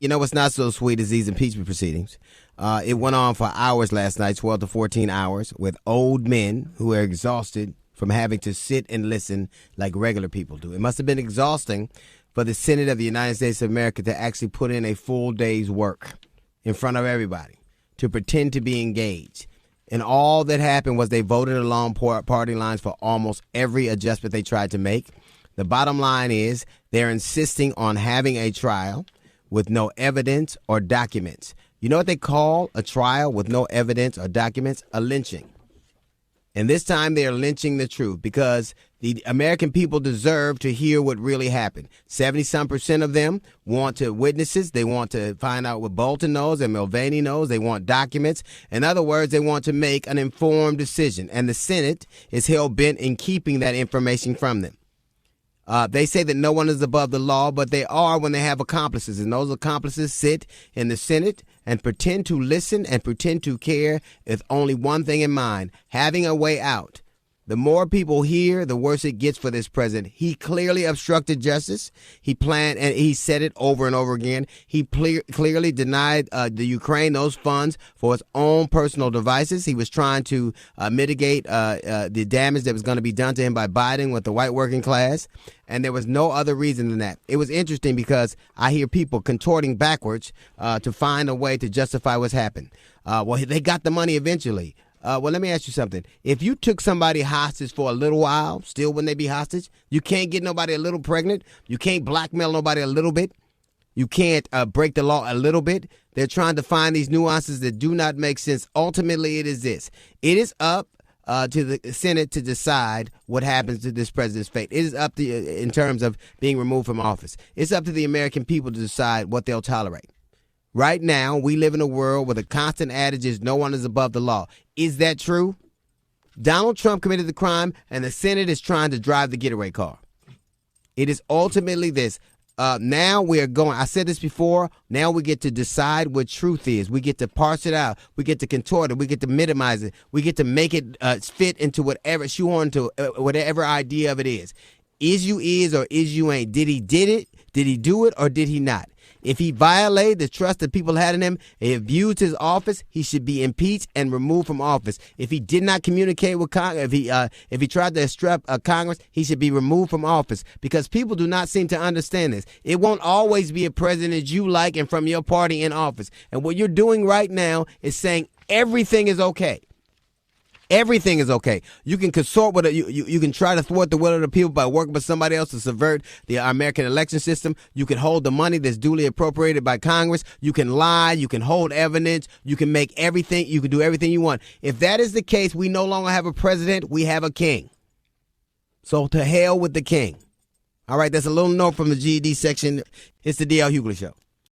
You know what's not so sweet is these impeachment proceedings. It went on for hours last night, 12 to 14 hours, with old men who are exhausted from having to sit and listen like regular people do. It must have been exhausting for the Senate of the United States of America to actually put in a full day's work in front of everybody, to pretend to be engaged. And all that happened was they voted along party lines for almost every adjustment they tried to make. The bottom line is they're insisting on having a trial with no evidence or documents. You know what they call a trial with no evidence or documents? A lynching. And this time they are lynching the truth because the American people deserve to hear what really happened. 70-some% of them want to witnesses. They want to find out what Bolton knows and Mulvaney knows. They want documents. In other words, they want to make an informed decision. And the Senate is hell-bent in keeping that information from them. They say that no one is above the law, but they are when they have accomplices. And those accomplices sit in the Senate and pretend to listen and pretend to care with only one thing in mind, having a way out. The more people hear, the worse it gets for this president. He clearly obstructed justice. He planned, and he said it over and over again. He clearly denied the Ukraine those funds for his own personal devices. He was trying to mitigate the damage that was going to be done to him by Biden with the white working class. And there was no other reason than that. It was interesting because I hear people contorting backwards to find a way to justify what's happened. Well, they got the money eventually. Well, let me ask you something. If you took somebody hostage for a little while, still wouldn't they be hostage? You can't get nobody a little pregnant. You can't blackmail nobody a little bit. You can't break the law a little bit. They're trying to find these nuances that do not make sense. Ultimately, it is this. It is up to the Senate to decide what happens to this president's fate. It is up to, in terms of being removed from office. It's up to the American people to decide what they'll tolerate. Right now, we live in a world where the constant adage is no one is above the law. Is that true? Donald Trump committed the crime, and the Senate is trying to drive the getaway car. It is ultimately this. Now we are going, I said this before, now we get to decide what truth is. We get to parse it out. We get to contort it. We get to minimize it. We get to make it fit into whatever, shoehorn to whatever idea of it is. Is you is or is you ain't. Did he did it? Did he do it or did he not? If he violated the trust that people had in him, and abused his office, he should be impeached and removed from office. If he did not communicate with Congress, if he tried to obstruct Congress, he should be removed from office. Because people do not seem to understand this. It won't always be a president you like and from your party in office. And what you're doing right now is saying everything is okay. Everything is okay. You can consort with it. You can try to thwart the will of the people by working with somebody else to subvert the American election system. You can hold the money that's duly appropriated by Congress. You can lie. You can hold evidence. You can make everything. You can do everything you want. If that is the case, we no longer have a president. We have a king. So to hell with the king. All right, that's a little note from the GED section. It's the D.L. Hughley Show.